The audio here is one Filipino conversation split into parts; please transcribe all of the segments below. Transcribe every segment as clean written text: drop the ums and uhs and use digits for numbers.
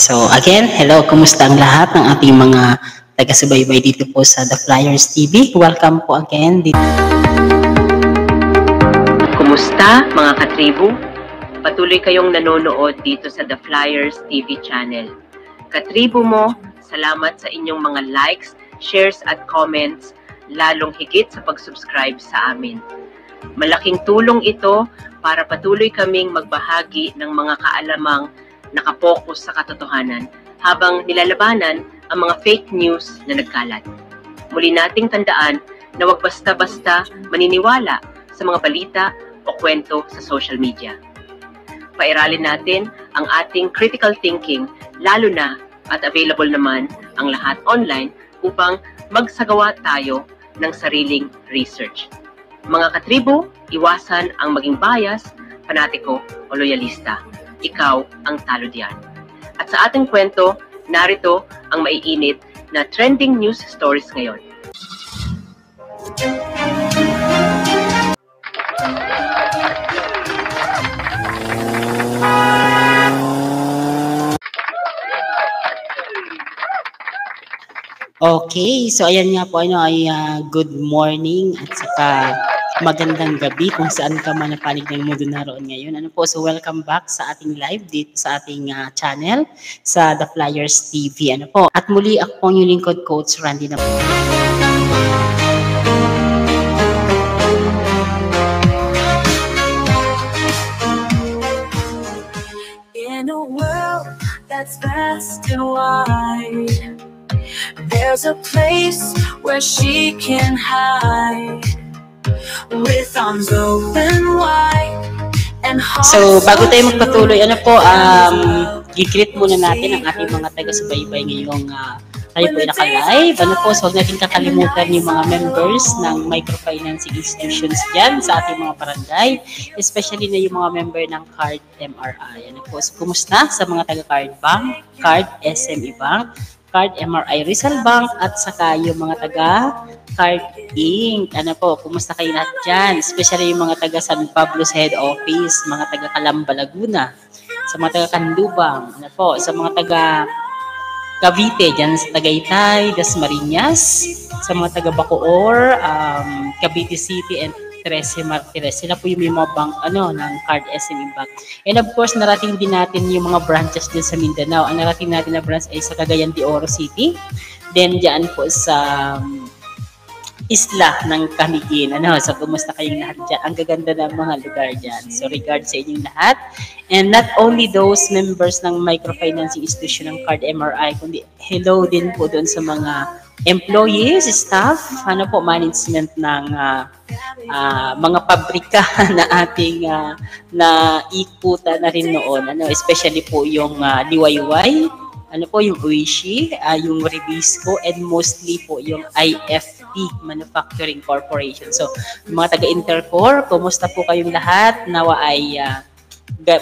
So again, hello, kumusta ang lahat ng ating mga taga-subaybay dito po sa The Flyers TV. Welcome po again dito. Kumusta mga katribu? Patuloy kayong nanonood dito sa The Flyers TV channel. Katribu mo, salamat sa inyong mga likes, shares at comments, lalong higit sa pag-subscribe sa amin. Malaking tulong ito para patuloy kaming magbahagi ng mga kaalamang nakapokus sa katotohanan habang nilalabanan ang mga fake news na nagkalat. Muli nating tandaan na huwag basta-basta maniniwala sa mga balita o kwento sa social media. Pairalin natin ang ating critical thinking, lalo na at available naman ang lahat online upang magsagawa tayo ng sariling research. Mga katribu, iwasan ang maging bias, panatiko o loyalista. Ikaw ang talo diyan. At sa ating kwento, narito ang maiinit na trending news stories ngayon. Okay, so ayan nga po good morning at saka magandang gabi kung saan ka man napanig ng mundo naroon ngayon. So welcome back sa ating live dito sa ating channel sa The Flyers TV. At muli ako pong yung lingkod coach Randy na po. In a world that's vast and wide, there's a place where she can hide with arms open wide and hearts. So bago tayo magpatuloy, gigreet muna natin ang ating mga taga-subaybay ngayong tayo po ay naka-live. So huwag natin kakalimutan yung mga members ng microfinancing institutions dyan sa ating mga barangay, especially na yung mga member ng Card MRI. So kumusta sa mga taga-Card Bank, Card SME Bank, Card MRI Rizal Bank, at saka yung mga taga-Card Inc. Kumusta kayo lahat dyan? Especially yung mga taga San Pablo's Head Office, mga taga Calamba, Laguna, sa mga taga Candubang, sa mga taga Cavite, dyan sa Tagaytay, Dasmariñas, sa mga taga Bacoor, Cavite City, and Trece Martires. Sila po yung mga bank ng Card SME Bank. And of course, narating din natin yung mga branches din sa Mindanao. Ang narating natin na branch ay sa Cagayan de Oro City. Then diyan po sa isla ng Camiguin. So kumusta kayong lahat dyan? Ang gaganda ng mga lugar dyan. So regards sa inyong lahat. And not only those members ng microfinancing institution ng Card MRI, kundi hello din po doon sa mga employees, staff, management ng mga pabrika na ating naikutan na rin noon. Especially po yung Liwayway, yung Uishi, yung Ribisco, and mostly po yung IFP Manufacturing Corporation. So, mga taga-Intercore, kumusta po kayong lahat? Nawa ay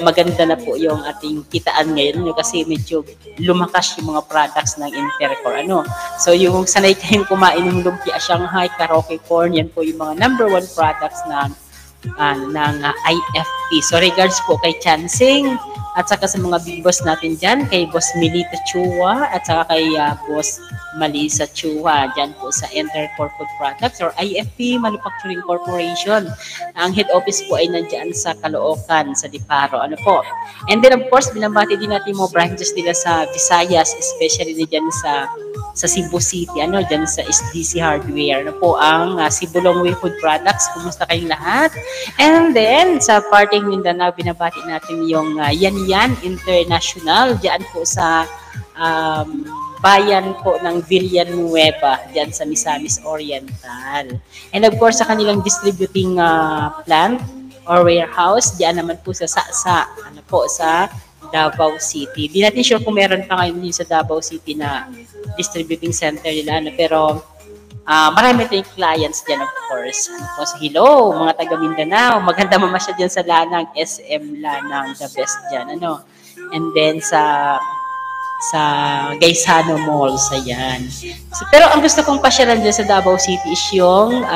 maganda na po yung ating kitaan ngayon kasi medyo lumakas yung mga products ng Intercore. So, yung sanay kayong kumain ng lumpia Shanghai, karaoke corn, yan po yung mga #1 products ng IFP. So, regards po kay Chansing, at saka sa mga big boss natin dyan, kay Boss Milita Chua, at saka kay Boss Malisa Chua, dyan po sa Intercore Food Products or IFP Manufacturing Corporation. Ang head office po ay nandyan sa Caloocan, sa Diparo. And then of course, binabati din natin mga branches nila sa Visayas, especially dyan sa Cebu City, dyan sa SDC Hardware. Ang Sibulongwe Food Products, kumusta kayong lahat? And then, sa parting Mindanao, binabati natin yung Yan International, dyan po sa bayan po ng Villanueva, dyan sa Misamis Oriental. And of course, sa kanilang distributing plant or warehouse, dyan naman po sa Sasa, sa Davao City. Di natin sure kung meron pa ngayon sa Davao City na distributing center nila, pero marami tayong clients dyan, of course. So, hello, mga taga Mindanao. Maganda mamasya dyan sa Lanang, SM Lanang, the best dyan. And then sa Gaisano Mall, ayan. So, pero ang gusto kong pasyalan dyan sa Davao City is yung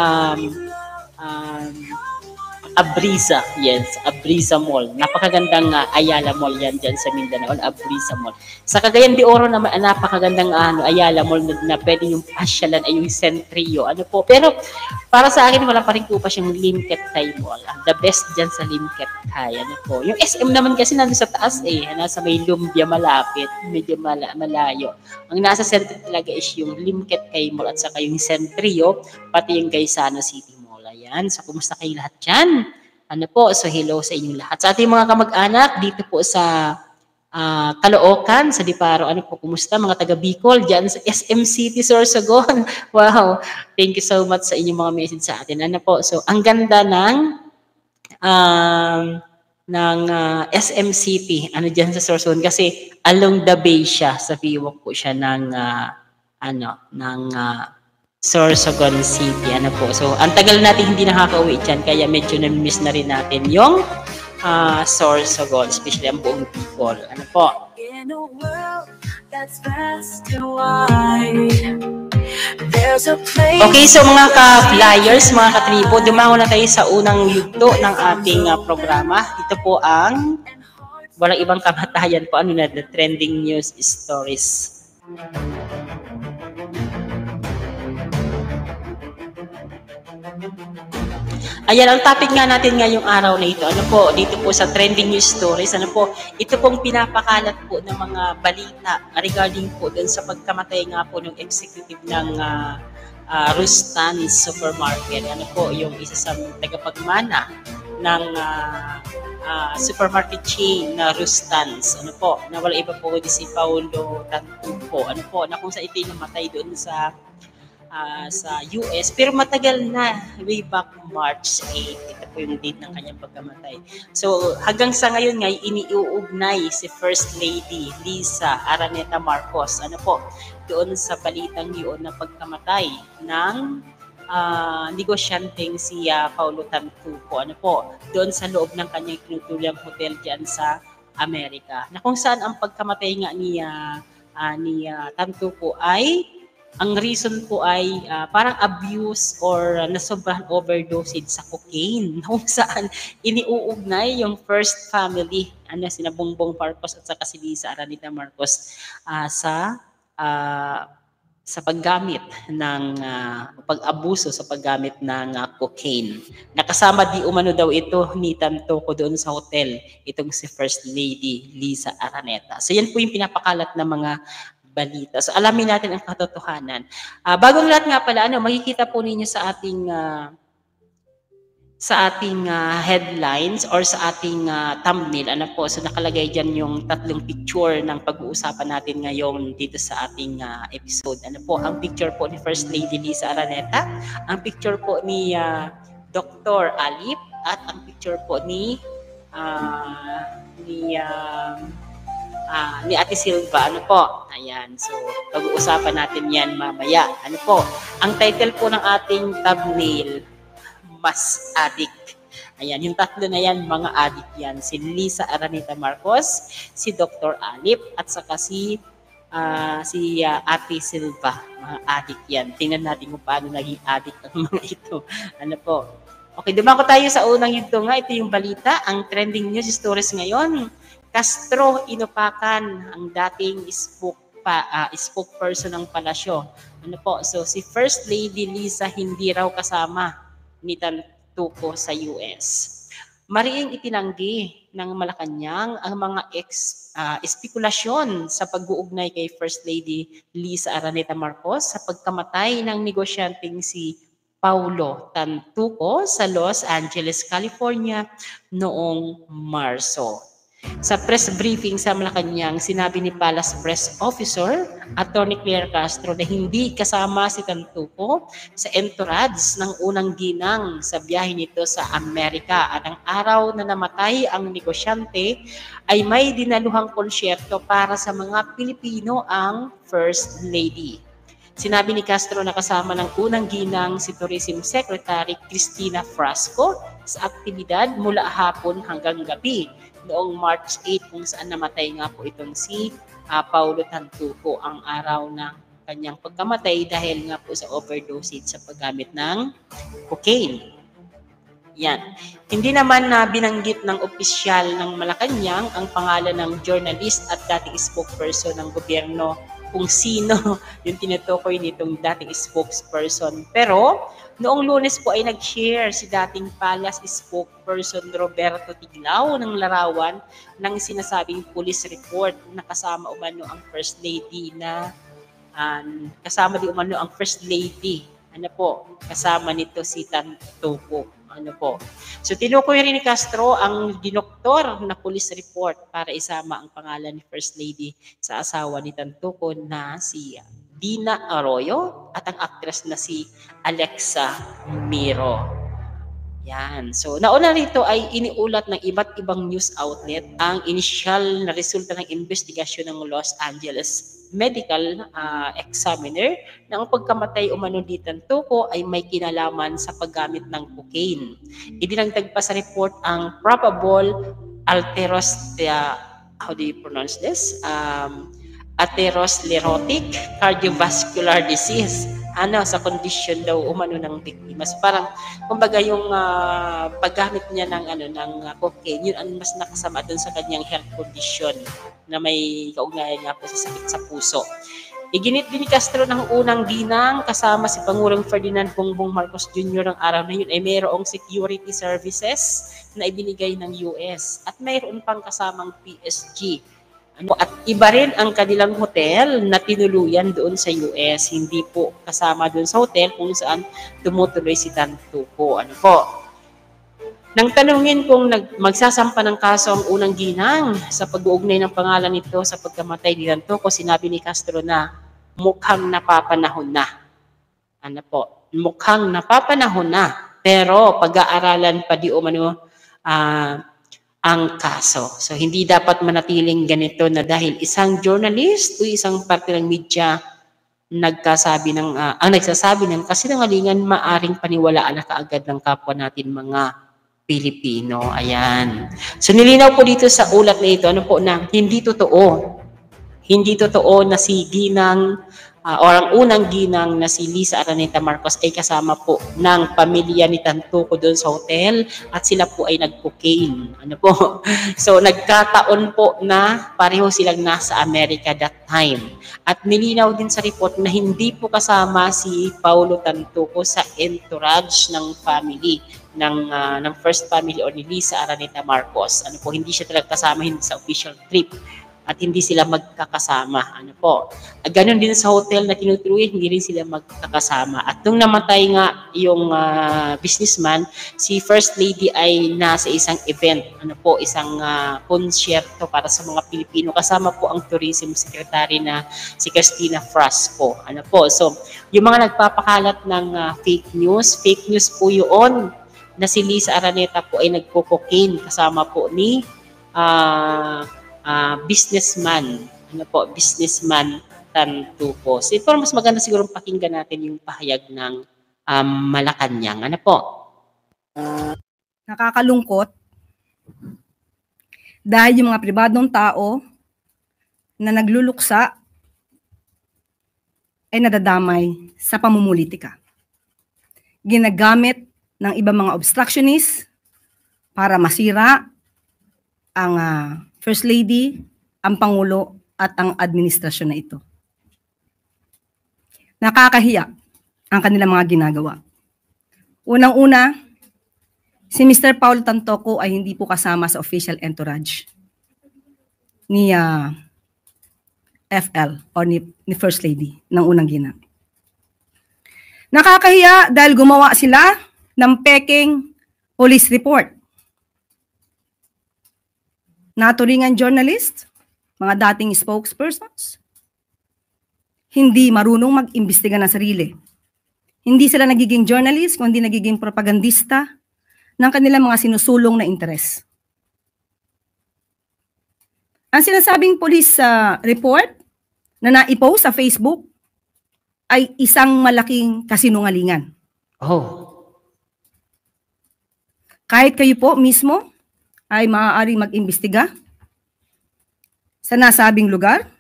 Abrisa, yes, Abrisa Mall. Napakagandang Ayala Mall yan dyan sa Mindanao, Abrisa Mall. Sa Cagayan de Oro naman, napakagandang Ayala Mall na pwede yung pasyalan ay yung Centrio. Ano po? Pero para sa akin, wala pa rin po pa siyang Limket Thai Mall. The best dyan sa Limket Thai. Ano po? Yung SM naman kasi nandun sa taas nasa may Lumbia malapit, medyo malayo. Ang nasa center talaga is yung Limket Thai Mall at saka yung Centrio, pati yung Gaisano City Mall. Ayan. So, kumusta kayo lahat dyan? Ano po? So, hello sa inyong lahat. Sa ating mga kamag-anak, dito po sa Caloocan, sa Diparo. Ano po? Kumusta? Mga taga Bicol, dyan sa SM City, Sorsogon. Wow. Thank you so much sa inyong mga message sa atin. Ano po? So, ang ganda ng SM City. Ano dyan sa Sorsogon? Kasi along the bay siya. Sa viewalk po siya ng Sorsogon City. Ano po. So, ang tagal natin hindi nakaka-uwi dyan, kaya medyo na-miss na rin natin yung Sorsogon, especially ang buong Bicol. Ano po. In a world that's vast and wide, there's a place. Okay, so mga ka-flyers, mga ka-tribo, dumango na tayo sa unang yugto ng ating programa. Ito po ang walang ibang kamatayan po, the trending news stories. Ayan, ang topic nga natin ngayong araw na ito. Ano po, dito po sa trending news stories, ano po, ito pong pinapakalat po ng mga balita regarding po dun sa pagkamatay nga po ng executive ng Rustan's Supermarket. Ano po, yung isa sa tagapagmana ng supermarket chain na Rustan's. Ano po, na wala iba po si Paulo Tantuco. Ano po, na kung sa ito namatay doon sa US, pero matagal na, way back March 8, ito po yung date ng kanyang pagkamatay. So hanggang sa ngayon nga, iniuugnay si First Lady Liza Araneta Marcos, ano po, doon sa balitang yun na pagkamatay ng negosyanteng si Paulo Tantuco, ano po, doon sa loob ng kanyang tinutulyang hotel dyan sa Amerika, na kung saan ang pagkamatay nga ni Tantuco ay ang reason po ay parang abuse or nasobrang overdosage sa cocaine, kung saan iniuugnay yung first family, sina Bongbong Marcos at saka si Liza Araneta Marcos sa paggamit ng pag-abuso sa paggamit ng cocaine. Nakasama di umano daw ito ni Tantuco doon sa hotel, itong si First Lady Liza Araneta. So yan po yung pinapakalat ng mga balita. So alamin natin ang katotohanan. Bagong lahat nga pala, makikita po ninyo sa ating headlines or sa ating thumbnail. So nakalagay dyan yung tatlong picture ng pag-uusapan natin ngayon dito sa ating episode. Ang picture po ni First Lady Liza Araneta, ang picture po ni Dr. Alip, at ang picture po ni Ate Silva. Ayan. So, pag-uusapan natin yan mamaya. Ang title po ng ating thumbnail, Mas Addict. Ayan, yung tatlo na yan, mga addict yan. Si Liza Araneta Marcos, si Dr. Alip, at saka si Ate Silva. Mga addict yan. Tingnan natin kung paano naging addict ang mga ito. Okay, dumango tayo sa unang yugto nga. Ito yung balita, ang trending news stories ngayon. Castro inupakan ang dating spokesperson ng palasyo. So si First Lady Liza hindi raw kasama ni Tantuco sa US. Mariing itinanggi ng Malacanang ang mga espekulasyon sa pag-uugnay kay First Lady Liza Araneta Marcos sa pagkamatay ng negosyanteng si Paulo Tantuco sa Los Angeles, California noong Marso. Sa press briefing sa Malacanang, sinabi ni Palace Press Officer Attorney Claire Castro na hindi kasama si Tantuco sa entourage ng unang ginang sa biyahe nito sa Amerika. At ang araw na namatay ang negosyante ay may dinaluhang konsyerto para sa mga Pilipino ang First Lady. Sinabi ni Castro na kasama ng unang ginang si Tourism Secretary Cristina Frasco sa aktibidad mula hapon hanggang gabi noong March 8, kung saan namatay nga po itong si Paulo Tantuco, ang araw ng kanyang pagkamatay dahil nga po sa overdosage sa paggamit ng cocaine. Yan. Hindi naman na binanggit ng opisyal ng Malacanang ang pangalan ng journalist at dating spokesperson ng gobyerno kung sino yung tinutukoy nitong dating spokesperson. Pero noong Lunes po ay nag-share si dating Palace spokesperson Roberto Tiglao ng larawan ng sinasabing police report na kasama umano ang First Lady na kasama di umano ang First Lady. Ano po, kasama nito si Tantuco. Ano po. So tinukoy rin ni Castro ang dinoktor na police report para isama ang pangalan ni First Lady sa asawa ni Tantuco na si Dina Arroyo at ang actress na si Alexa Miro. Yan. So nauna rito ay iniulat ng iba't ibang news outlet ang inisyal na resulta ng investigasyon ng Los Angeles Medical Examiner na ang pagkamatay umano ni Tantuco ay may kinalaman sa paggamit ng cocaine. Idinagdag pa sa report ang probable how do you pronounce this? Atherosclerotic cardiovascular disease. Sa kondisyon daw umano ng biktima. So parang kumbaga yung paggamit niya ng cocaine, yun ang mas nakasama doon sa kanyang health condition na may kaugnayan nga po sa sakit sa puso. Iginit din ni Castro ng unang ginang kasama si Pangulong Ferdinand Bongbong Marcos Jr. ang araw na yun ay mayroong security services na ibinigay ng US at mayroon pang kasamang PSG. At iba rin ang kanilang hotel na tinuluyan doon sa US. Hindi po kasama doon sa hotel kung saan tumutuloy si Tantuco. Nang tanungin kung magsasampa ng kaso ang unang ginang sa pag-uugnay ng pangalan nito sa pagkamatay ni Tantuco, sinabi ni Castro na mukhang napapanahon na. Mukhang napapanahon na. Pero pag-aaralan pa di umano ang kaso. So, hindi dapat manatiling ganito na dahil isang journalist o isang parte ng media nagsasabi ng kasinungalingan, maaring paniwalaan na kaagad ng kapwa natin mga Pilipino. Ayan. So, nilinaw po dito sa ulat na ito, na hindi totoo. Hindi totoo na si Ginang o ang unang ginang na si Lisa Araneta Marcos ay kasama po ng pamilya ni Tantuco doon sa hotel at sila po ay nag-cocaine. So nagkataon po na pareho silang nasa Amerika that time. At nilinaw din sa report na hindi po kasama si Paulo Tantuco sa entourage ng family ng first family o ni Lisa Araneta Marcos. Hindi siya talaga kasama sa official trip. At hindi sila magkakasama. Ganon din sa hotel na tinutuloy, hindi rin sila magkakasama. At nung namatay nga yung businessman, si First Lady ay nasa isang event, isang konsyerto para sa mga Pilipino. Kasama po ang tourism secretary na si Cristina Frasco. So, yung mga nagpapakalat ng fake news po yun na si Lisa Araneta po ay nagko-cocaine kasama po ni businessman Tantuco. So ito mas maganda siguro pakinggan natin yung pahayag ng Malacanang. Nakakalungkot dahil yung mga pribadong tao na nagluluksa ay nadadamay sa pamumulitika. Ginagamit ng ibang mga obstructionists para masira ang First Lady, ang Pangulo, at ang administrasyon na ito. Nakakahiya ang kanilang mga ginagawa. Unang-una, si Mr. Paulo Tantuco ay hindi po kasama sa official entourage ni FL o ni First Lady ng unang ginang. Nakakahiya dahil gumawa sila ng peking police report. Naturingan journalist, mga dating spokespersons, hindi marunong mag-imbestiga ng sarili. Hindi sila nagiging journalist, kundi nagiging propagandista ng kanilang mga sinusulong na interes. Ang sinasabing police report na naipost sa Facebook ay isang malaking kasinungalingan. Kahit kayo po mismo ay maaaring mag-imbestiga sa nasabing lugar.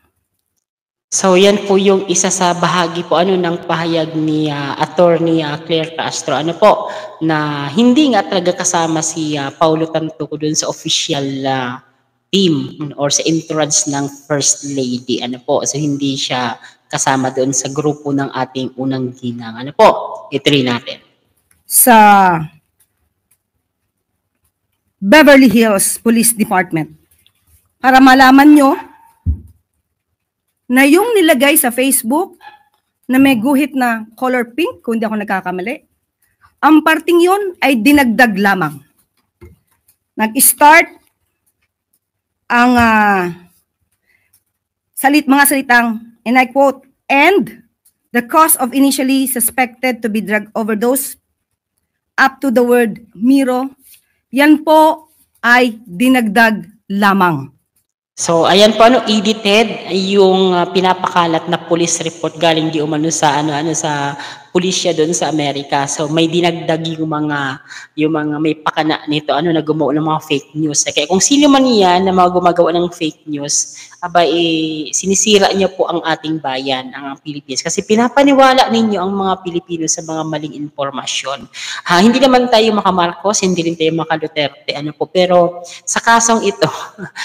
So yan po yung isa sa bahagi po ng pahayag ni Attorney Claire Castro po na hindi nga talaga kasama si Paulo Tantuco dun sa official team or sa entourage ng First Lady po. So hindi siya kasama doon sa grupo ng ating unang ginang. Po, ituloy natin. Sa Beverly Hills Police Department para malaman nyo na yung nilagay sa Facebook na may guhit na color pink, kung hindi ako nagkakamali, ang parting yon ay dinagdag lamang. Nag-start ang mga salitang, and I quote, "and the cause of initially suspected to be drug overdose," up to the word Miro, yan po ay dinagdag lamang. So ayan po edited yung pinapakalat na police report galing di umano sa sa pulisya doon sa Amerika. So may dinagdag yung mga may pakana nito na gumawa ng mga fake news. Kaya kung sino man yan na mga gumagawa ng fake news, sinisira niyo po ang ating bayan, ang Pilipinas. Kasi pinapaniwala ninyo ang mga Pilipino sa mga maling impormasyon. Hindi naman tayo maka-Marcos, hindi rin tayo maka-Duterte, pero sa kasong ito,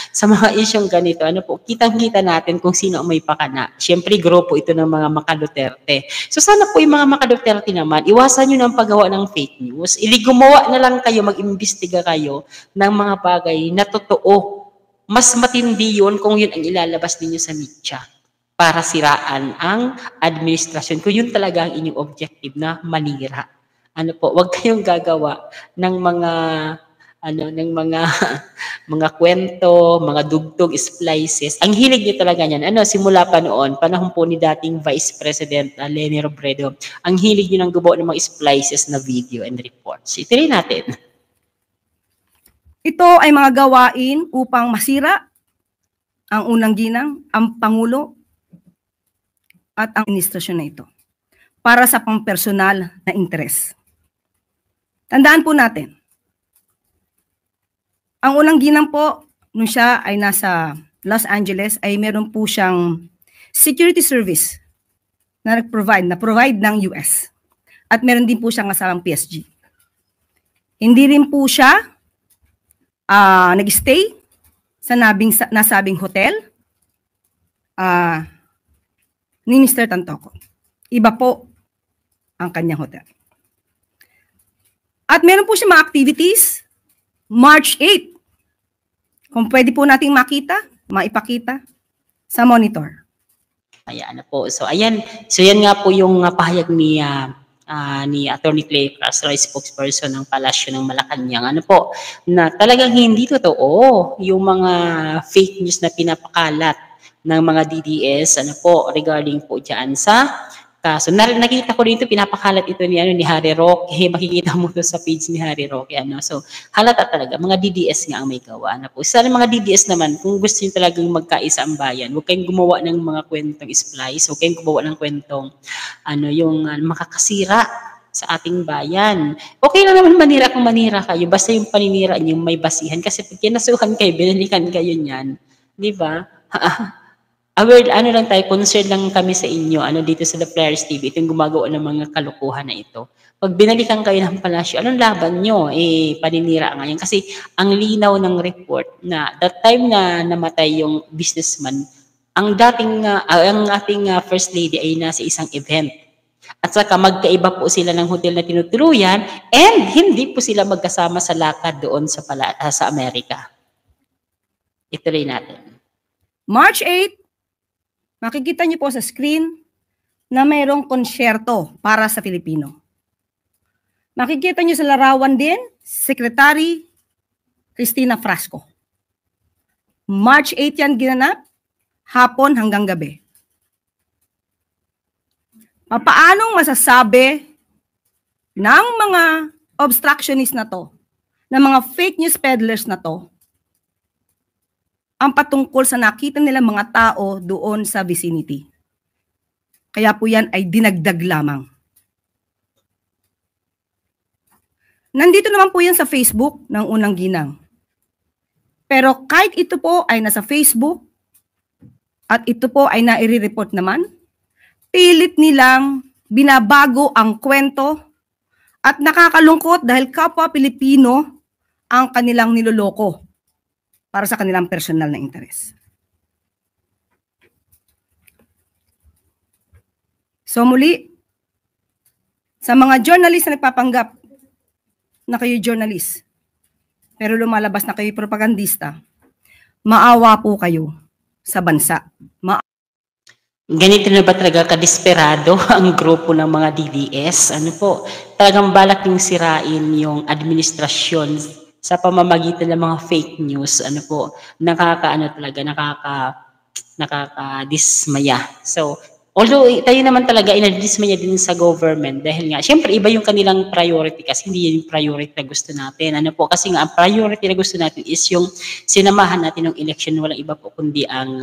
sa mga isyong ganito, kitang-kita natin kung sino ang may pakana. Siyempre, grupo ito ng mga maka-Duterte. So sana po yung mga maka-Duterte naman, iwasan nyo ng paggawa ng fake news. Gumawa na lang kayo, mag-imbestiga kayo ng mga bagay na totoo. Mas matindi yun kung yun ang ilalabas ninyo sa media para siraan ang administrasyon. Kung yun talaga ang inyong objective na manira. Wag kayong gagawa ng mga kwento, mga dugtog, splices. Ang hilig niyo talaga niyan. Simula pa noon, panahon po ni dating Vice President Leni Robredo, ang hilig niyo nang gumawa ng mga splices na video and reports. Ituloy natin. Ito ay mga gawain upang masira ang unang ginang, ang Pangulo, at ang administrasyon na ito para sa pang-personal na interes. Tandaan po natin, ang unang ginang po, nung siya ay nasa Los Angeles, ay meron po siyang security service na provide ng US. At meron din po siyang kasamang PSG. Hindi rin po siya nag-stay sa nasabing hotel ni Mr. Tantoco. Iba po ang kanyang hotel. At meron po siya mga activities, March 8. Kung pwede po nating maipakita sa monitor. Ayan po. So ayan. So yan nga po yung pahayag ni Attorney Claire Castro, spokesperson ng Palasyo ng Malacanang, na talagang hindi totoo yung mga fake news na pinapakalat ng mga DDS, regarding po dyan sa kaso. Nakita ko dito, pinapakalat ito ni Harry Roque. Makikita mo to sa page ni Harry Roque. So, halata talaga, mga DDS nga ang may gawa. Sa mga DDS naman, kung gusto nyo talagang magkaisa ang bayan, huwag kayong gumawa ng mga kwentong splice, huwag kayong gumawa ng kwentong yung makakasira sa ating bayan. Okay lang naman manira kung manira kayo, basta yung paninira nyo may basihan. Kasi pag kinasuhan kayo, binalikan kayo niyan. Di ba? Aware, lang tayo, concerned lang kami sa inyo, dito sa The Flyers TV, itong gumagawa ng mga kalukuhan na ito. Pag binalikan kayo ng palasyo, anong laban nyo? Paninira ngayon. Kasi ang linaw ng report na that time na namatay yung businessman, ang ating First Lady ay nasa isang event. At saka magkaiba po sila ng hotel na tinutuluyan and hindi po sila magkasama sa lakad doon sa Amerika. Ituloy natin. March 8, makikita niyo po sa screen na mayroong konsyerto para sa Filipino. Makikita niyo sa larawan din, Secretary Cristina Frasco. March 8 yan ginanap, hapon hanggang gabi. Paanong masasabi ng mga obstructionist na to, ng mga fake news peddlers na to, ang patungkol sa nakita nilang mga tao doon sa vicinity? Kaya po yan ay dinagdag lamang. Nandito naman po yan sa Facebook ng unang ginang. Pero kahit ito po ay nasa Facebook, at ito po ay naire-report naman, pilit nilang binabago ang kwento at nakakalungkot dahil kapwa Pilipino ang kanilang niloloko para sa kanilang personal na interes. So muli, sa mga journalist na nagpapanggap na kayo journalist, pero lumalabas na kayo propagandista, maawa po kayo sa bansa. Ganito na ba talaga kadesperado ang grupo ng mga DDS? Ano po, talagang balak yung sirain yung administrasyon sa pamamagitan ng mga fake news. Ano po, nakakadismaya. So, although tayo naman talaga inadismaya din sa government dahil nga, syempre iba yung kanilang priority kasi hindi yung priority na gusto natin. Ano po, kasi nga ang priority na gusto natin is yung sinamahan natin ng election, walang iba po kundi ang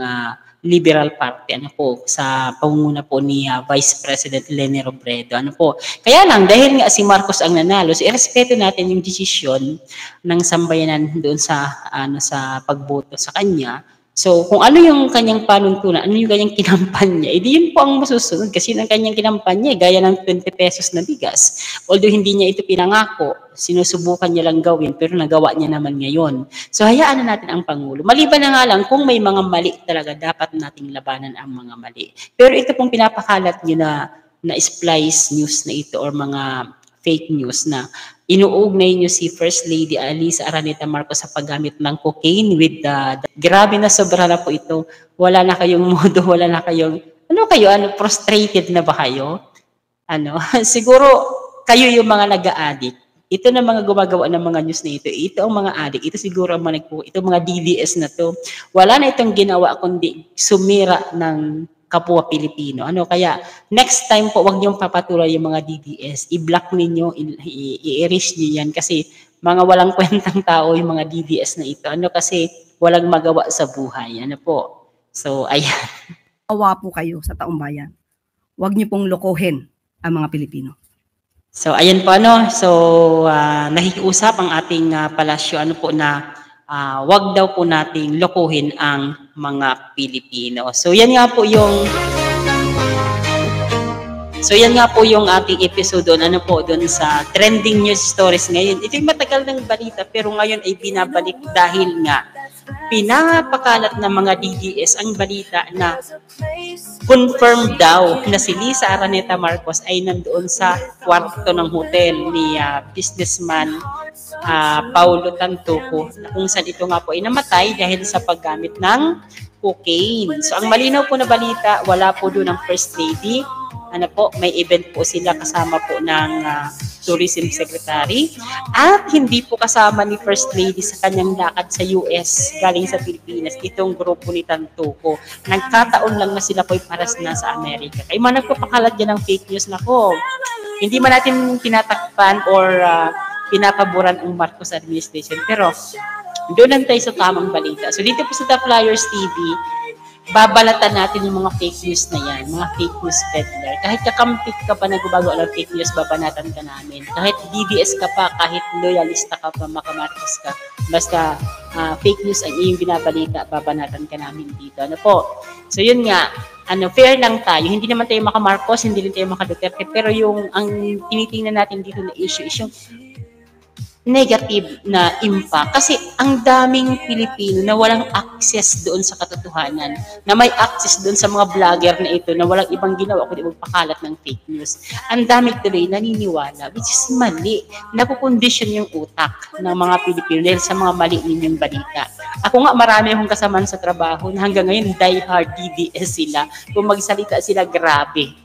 Liberal Party, ano po, sa pangunguna po ni Vice President Leni Robredo. Ano po, kaya lang, dahil nga si Marcos ang nanalo, so irespeto natin yung desisyon ng sambayanan doon sa, sa pagboto sa kanya. So, kung ano yung kanyang panuntunan, ano yung kanyang kinampanya, edi yun po ang masusunod kasi yun ang kanyang kinampanya, gaya ng 20 pesos na bigas. Although hindi niya ito pinangako, sinusubukan niya lang gawin, pero nagawa niya naman ngayon. So, hayaan na natin ang Pangulo. Maliban na nga lang, kung may mga mali talaga, dapat nating labanan ang mga mali. Pero ito pong pinapakalat niyo na splice news na ito or mga fake news na inuugnay niyo si First Lady Aliza Araneta Marcos sa paggamit ng cocaine with grabe na sobra na po ito. Wala na kayong modo, wala na kayong, frustrated na ba kayo? Siguro kayo yung mga nag-a-addict. Ito na mga gumagawa ng mga news na ito. Ito ang mga addict. Ito siguro ang ito mga DDS na to. Wala na itong ginawa kundi sumira ng kapwa Pilipino. Kaya next time po, wag niyong papatuloy yung mga DDS. I-block ninyo, i-erase niyo yan kasi mga walang kwentang tao yung mga DDS na ito. Kasi walang magawa sa buhay. Po. So, ayan. Awa po kayo sa taong bayan. Wag niyo pong lokohin ang mga Pilipino. So, ayan po So, nakikiusap ang ating palasyo na wag daw po nating lokohin ang mga Pilipino. So yan nga po yung ating episode doon sa trending news stories ngayon. Ito yung matagal ng balita pero ngayon ay binabalik dahil nga pinapakalat ng mga DDS ang balita na confirmed daw na si Liza Araneta Marcos ay nandoon sa kwarto ng hotel ni businessman Paulo Tantuco, na kung saan ito nga po ay namatay dahil sa paggamit ng cocaine. So ang malinaw po na balita, wala po doon ang First Lady. May event po sila kasama po ng Tourism Secretary at hindi po kasama ni First Lady sa kanyang lakad sa US galing sa Pilipinas itong grupo ni Tantuco. Nagkataon lang na sila po ay paras na sa Amerika. Kaya man nagpapakalat dyan ng fake news na hindi man natin tinatakpan or pinapaboran ang Marcos administration. Pero doon lang tayo sa tamang balita. So dito po sa The Flyers TV, babalatan natin yung mga fake news na yan, mga fake news peddler. Kahit kakampit ka pa na gumagawa ng fake news, babanatan ka namin. Kahit DDS ka pa, kahit loyalista ka pa, makamarcos ka, basta fake news ang iyong binabalita, babanatan ka namin dito. Po? So yun nga, fair lang tayo. Hindi naman tayo makamarcos, hindi rin tayo makaduterte, pero yung ang tinitingnan natin dito na issue is yung negative na impact. Kasi ang daming Pilipino na walang access doon sa katotohanan, na may access doon sa mga vlogger na ito na walang ibang ginawa kundi magpakalat ng fake news. Ang dami tuloy naniniwala, which is mali. Napupundisyon yung utak ng mga Pilipino dahil sa mga mali ninyong balita. Ako nga, marami akong kasamaan sa trabaho na hanggang ngayon die-hard DDS sila. Kung magsalita sila, grabe.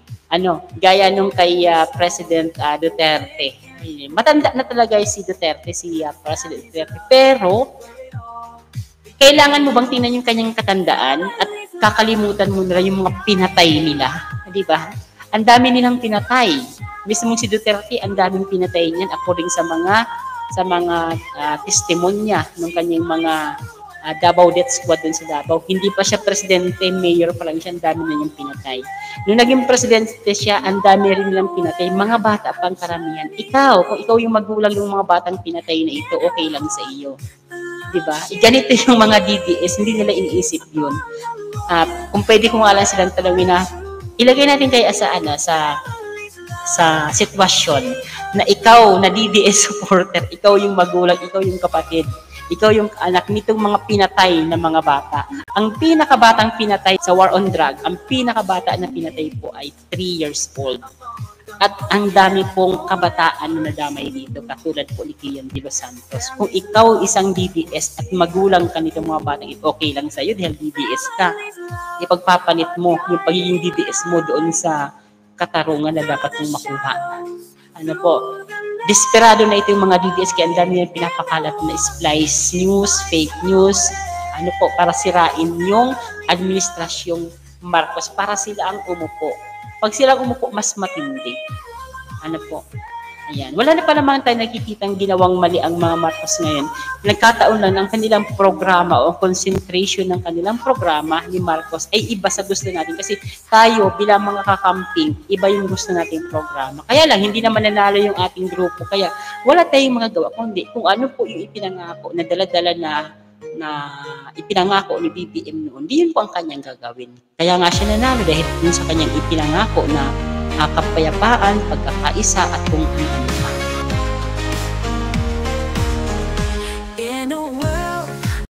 Gaya nung kay President Duterte. Matanda na talaga si Duterte, si President Duterte. Pero, kailangan mo bang tingnan yung kanyang katandaan at kakalimutan mo nila yung mga pinatay nila? Di ba? Ang dami nilang pinatay. Mismo si Duterte, ang daming pinatay niyan according sa mga testimonya ng kanyang mga Davao Death Squad dun sa Davao. Hindi pa siya presidente, mayor pa lang siya, ang dami na niyang pinatay. Nung naging presidente siya, ang dami rin nilang pinatay. Mga bata pang karamihan. Kung ikaw yung magulang ng mga batang pinatay na ito, okay lang sa iyo. Diba? Ganito yung mga DDS, hindi nila iniisip yun. Kung pwede ko nga lang silang tanawin na ilagay natin kaya sa sitwasyon na ikaw na DDS supporter, ikaw yung magulang, ikaw yung kapatid, ikaw yung anak nitong mga pinatay na mga bata. Ang pinakabatang pinatay sa war on drug, ang pinakabata na pinatay po ay 3 years old. At ang dami pong kabataan na nadamay dito, katulad po ni Kian De Los Santos. Kung ikaw isang DDS at magulang ka nitong mga batang ito, okay lang sa'yo dahil DDS ka. Ipagpapalit mo yung pagiging DDS mo doon sa katarungan na dapat mong makuha. Ano po, desperado na ito yung mga DDS kaya ang dami yung pinapakalat na splice news, fake news, ano po, para sirain yung administrasyong Marcos para sila ang umupo. Pag sila umupo, mas matindi. Ano po? Ayan. Wala na pa naman tayo nakikitang ginawang mali ang mga Marcos ngayon. Nagkataon lang ang kanilang programa o concentration ng kanilang programa ni Marcos ay iba sa gusto natin. Kasi tayo bilang mga kakamping, iba yung gusto nating programa. Kaya lang, hindi naman nanalo yung ating grupo. Kaya wala tayong magagawa. Kundi kung ano po yung ipinangako na dala-dala na ipinangako ni BBM noon, di yun po ang kanyang gagawin. Kaya nga siya nanalo dahil yun sa kanyang ipinangako na kapayapaan, pagkakaisa at kung ano.